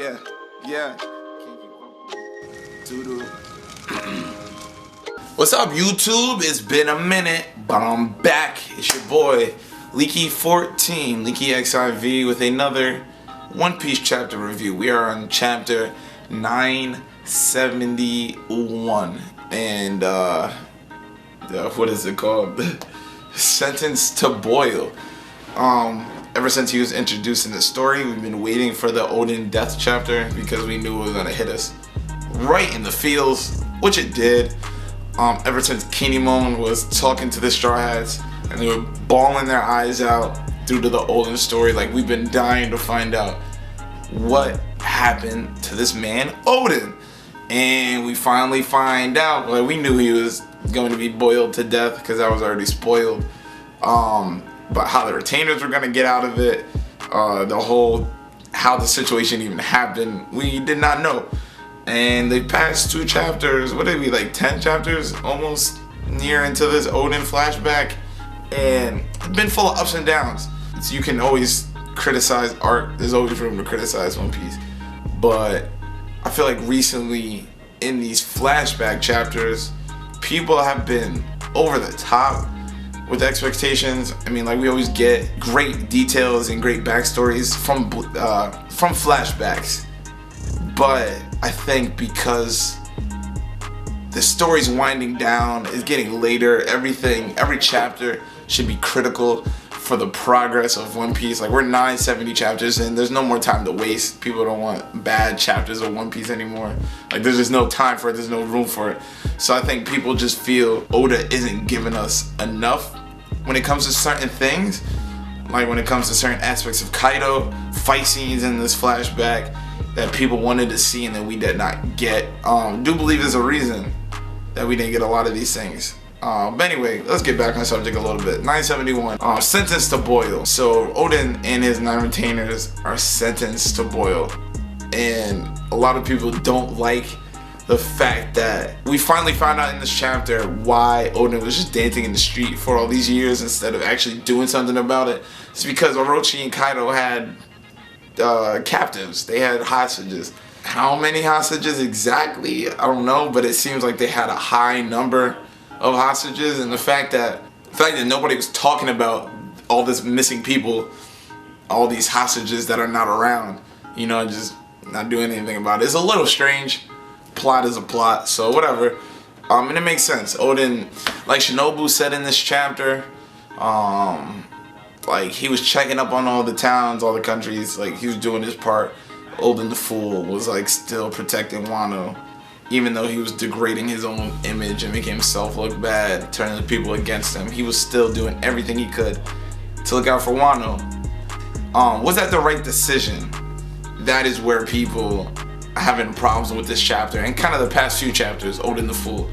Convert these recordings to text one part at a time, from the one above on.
Yeah, yeah. Doo-doo. What's up, YouTube? It's been a minute, but I'm back. It's your boy, Leaky14, Leaky XIV, with another One Piece chapter review. We are on chapter 971, and what is it called? Sentenced to Boil. Ever since he was introduced in the story, we've been waiting for the Oden death chapter because we knew it was gonna hit us right in the feels, which it did. Ever since Kinemon was talking to the Straw Hats and they were bawling their eyes out due to the Oden story, like, we've been dying to find out what happened to this man Oden. And we finally find out. Well, we knew he was going to be boiled to death because that was already spoiled. But how the retainers were going to get out of it, how the situation even happened, we did not know. And they passed 2 chapters, what did it be, like 10 chapters, almost near into this Oden flashback, and it's been full of ups and downs. So you can always criticize art, there's always room to criticize One Piece, but I feel like recently in these flashback chapters, people have been over the top with expectations. I mean, like, we always get great details and great backstories from flashbacks, but I think because the story's winding down, it's getting later, every chapter should be critical for the progress of One Piece. Like, we're 970 chapters in, there's no more time to waste. People don't want bad chapters of One Piece anymore. Like, there's just no time for it, there's no room for it. So I think people just feel Oda isn't giving us enough when it comes to certain things. Like, when it comes to certain aspects of Kaido, fight scenes in this flashback that people wanted to see and that we did not get. Do believe there's a reason that we didn't get a lot of these things. But anyway, let's get back on subject a little bit. 971, sentenced to boil. So Oden and his 9 retainers are sentenced to boil. And a lot of people don't like the fact that we finally found out in this chapter why Oden was just dancing in the street for all these years instead of actually doing something about it. It's because Orochi and Kaido had captives. They had hostages. How many hostages exactly? I don't know, but it seems like they had a high number of hostages, and the fact that nobody was talking about all this missing people, all these hostages that are not around, you know, just not doing anything about it. It's a little strange. Plot is a plot, so whatever. And it makes sense. Oden, like Shinobu said in this chapter, like, he was checking up on all the towns, all the countries, like, he was doing his part. Oden the Fool was, like, still protecting Wano, even though he was degrading his own image and making himself look bad, turning the people against him. He was still doing everything he could to look out for Wano. Was that the right decision? That is where people are having problems with this chapter, and kind of the past few chapters, Oden the Fool.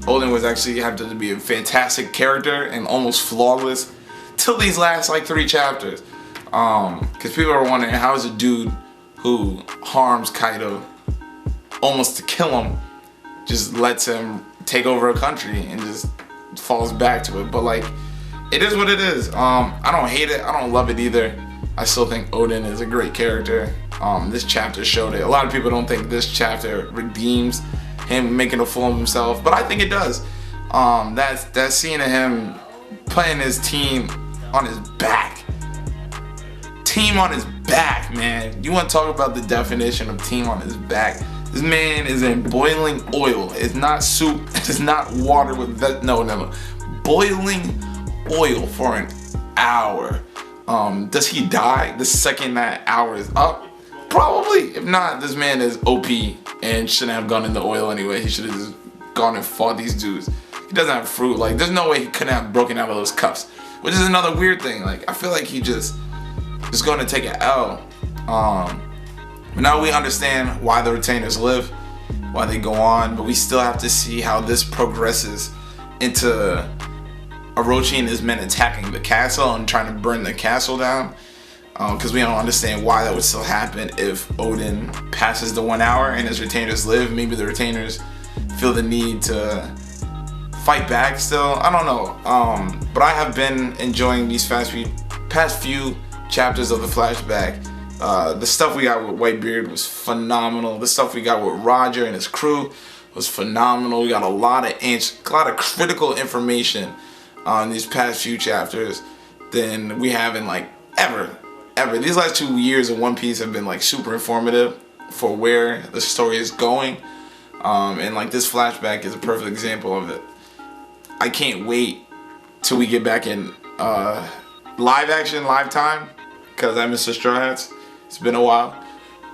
Oden was actually having to be a fantastic character and almost flawless till these last, like, 3 chapters. Because people are wondering, how is a dude who harms Kaido almost to kill him just lets him take over a country and just falls back to it? But, like, it is what it is. I don't hate it, I don't love it either. I still think Oden is a great character. This chapter showed it. A lot of people don't think this chapter redeems him making a fool of himself, but I think it does. That scene of him putting his team on his back. Team on his back, man. You want to talk about the definition of team on his back? This man is in boiling oil. It's not soup. It's not water with no. Boiling oil for an hour. Does he die the second that hour is up? Probably. If not, this man is OP and shouldn't have gone in the oil anyway. He should have just gone and fought these dudes. He doesn't have fruit. Like, there's no way he couldn't have broken out of those cuffs. Which is another weird thing. Like, I feel like he just going to take an L. But now we understand why the retainers live, why they go on, but we still have to see how this progresses into Orochi and his men attacking the castle and trying to burn the castle down. Because we don't understand why that would still happen if Oden passes the 1 hour and his retainers live. Maybe the retainers feel the need to fight back still. I don't know. But I have been enjoying these past few chapters of the flashback, The stuff we got with Whitebeard was phenomenal. The stuff we got with Roger and his crew was phenomenal. We got a lot of critical information on these past few chapters than we have in like ever. These last 2 years of One Piece have been like super informative for where the story is going. And like this flashback is a perfect example of it. I can't wait till we get back in live action, live time, because I miss the Straw Hats. It's been a while,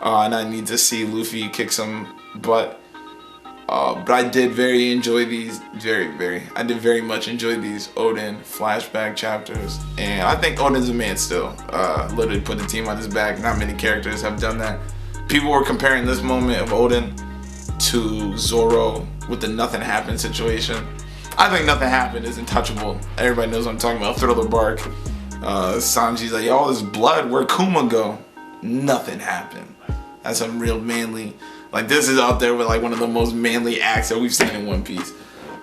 and I need to see Luffy kick some butt. But I did very enjoy these, I did very much enjoy these Oden flashback chapters. And I think Oden's a man still. Literally put the team on his back. Not many characters have done that. People were comparing this moment of Oden to Zoro with the nothing happened situation. I think nothing happened is untouchable. Everybody knows what I'm talking about. Thriller Bark. Sanji's like, all this blood, where'd Kuma go? Nothing happened. That's a real manly, like this is out there with like one of the most manly acts that we've seen in One Piece.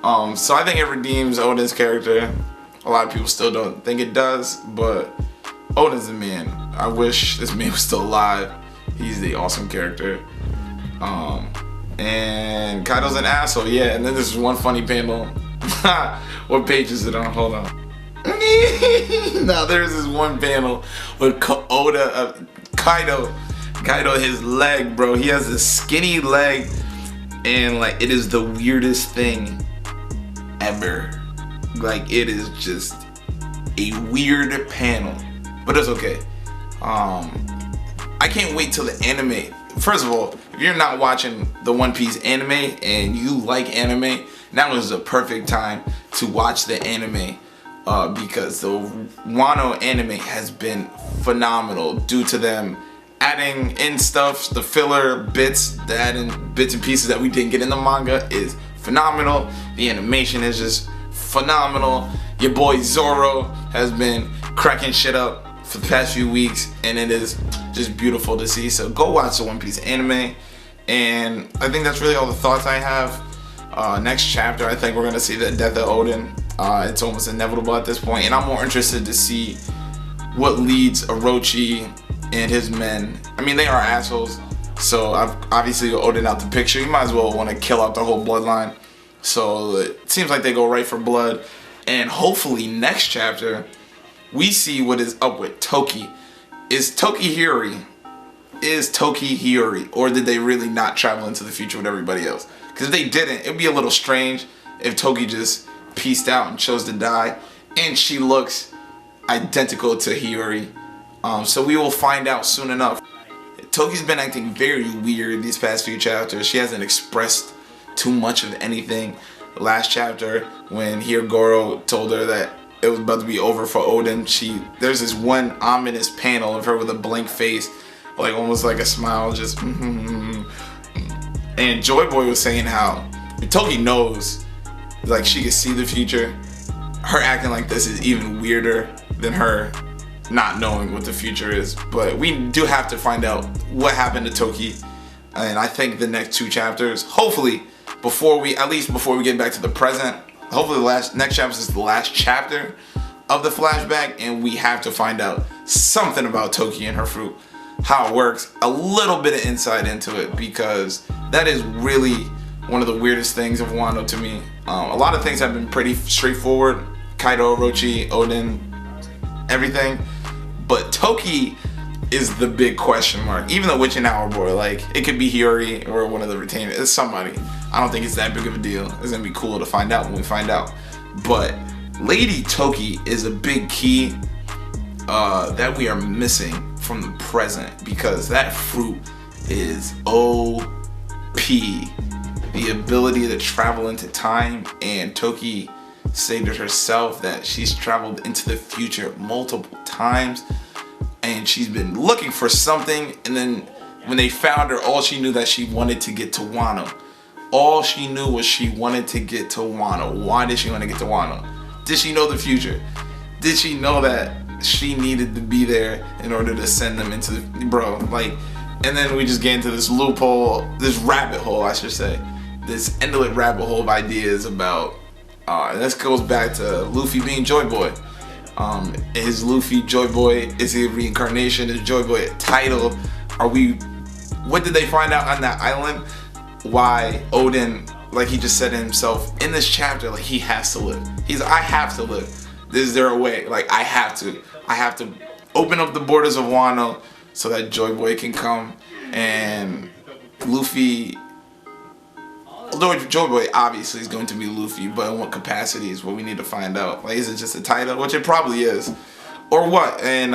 So I think it redeems Oden's character. A lot of people still don't think it does, but Oden's the man. I wish this man was still alive. He's the awesome character. And Kaido's an asshole, yeah. And then there's one funny panel. What page is it on? Hold on. Now there's this one panel with Kaido, his leg, bro. He has a skinny leg, and like it is the weirdest thing ever. Like it is just a weird panel, but it's okay. I can't wait till the anime. First of all, if you're not watching the One Piece anime and you like anime, now is the perfect time to watch the anime. Because the Wano anime has been phenomenal due to them adding in stuff, the filler bits, the adding bits and pieces that we didn't get in the manga is phenomenal. The animation is just phenomenal. Your boy Zoro has been cracking shit up for the past few weeks, and it is just beautiful to see. So go watch the One Piece anime, and I think that's really all the thoughts I have. Next chapter, I think we're gonna see the death of Oden. It's almost inevitable at this point, and I'm more interested to see what leads Orochi and his men. I mean, they are assholes, so I've obviously Oden out the picture. You might as well want to kill out the whole bloodline. So it seems like they go right for blood, and hopefully next chapter we see what is up with Toki. Is Toki Hiyori? Or did they really not travel into the future with everybody else? Because if they didn't, it'd be a little strange if Toki just peaced out and chose to die, and she looks identical to Hiyori. So we will find out soon enough. Toki's been acting very weird these past few chapters. She hasn't expressed too much of anything. Last chapter, when Hyogoro told her that it was about to be over for Oden, there's this one ominous panel of her with a blank face, like almost like a smile, just and Joy Boy was saying how Toki knows, like she can see the future. Her acting like this is even weirder than her not knowing what the future is. But we do have to find out what happened to Toki, and I think the next 2 chapters, hopefully before we get back to the present, hopefully the next chapter is the last chapter of the flashback, and we have to find out something about Toki and her fruit, how it works, a little bit of insight into it, because that is really one of the weirdest things of Wano to me. A lot of things have been pretty straightforward. Kaido, Orochi, Oden, everything. But Toki is the big question mark. Even the Witch and Hour Boy, like, it could be Hiyori or one of the retainers. It's somebody. I don't think it's that big of a deal. It's gonna be cool to find out when we find out. But Lady Toki is a big key that we are missing from the present, because that fruit is OP. The ability to travel into time, and Toki stated herself that she's traveled into the future multiple times, and she's been looking for something, and then when they found her, all she knew that she wanted to get to Wano. All she knew was she wanted to get to Wano. Why did she want to get to Wano? Did she know the future? Did she know that she needed to be there in order to send them into the... Bro, like... And then we just get into this loophole, this rabbit hole, I should say. This endless rabbit hole of ideas about... this goes back to Luffy being Joy Boy. Is Luffy Joy Boy? Is he a reincarnation? Is Joy Boy a title? What did they find out on that island? Why Oden, like he just said himself in this chapter, like he has to live. I have to live. Is there a way? Like I have to open up the borders of Wano so that Joy Boy can come. And Luffy, although Joy Boy obviously is going to be Luffy, but in what capacity is what we need to find out. Like, is it just a title? Which it probably is. Or what? And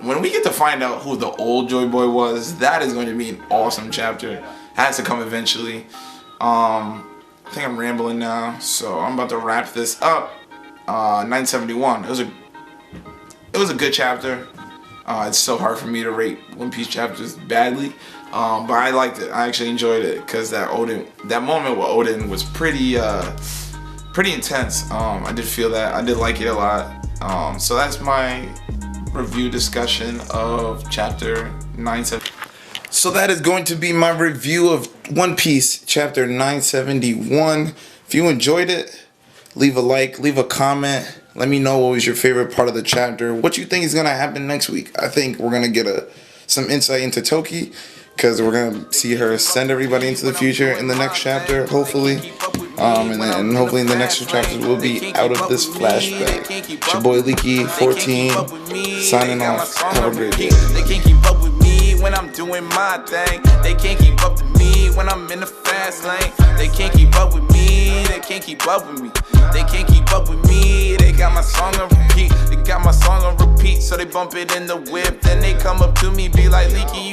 when we get to find out who the old Joy Boy was, that is going to be an awesome chapter. It has to come eventually. I think I'm rambling now, so I'm about to wrap this up. 971. It was a good chapter. It's so hard for me to rate One Piece chapters badly, but I liked it. I actually enjoyed it because that moment with Oden was pretty intense. I did feel that. I did like it a lot. So that's my review discussion of chapter 970. So that is going to be my review of One Piece chapter 971. If you enjoyed it, leave a like, leave a comment. Let me know what was your favorite part of the chapter. What you think is going to happen next week. I think we're going to get some insight into Toki, because we're going to see her send everybody into the future in the next chapter, hopefully. And hopefully in the next two chapters we'll be out of this flashback. It's your boy Leaky 14 signing off. Have a great day. They can't keep up with me when I'm doing my thing. They can't keep up to me when I'm in the fast lane. They can't keep up with me. They can't keep up with me. They can't keep up with me. They got my song on repeat. They got my song on repeat. So they bump it in the whip. Then they come up to me, be like, Leaky, you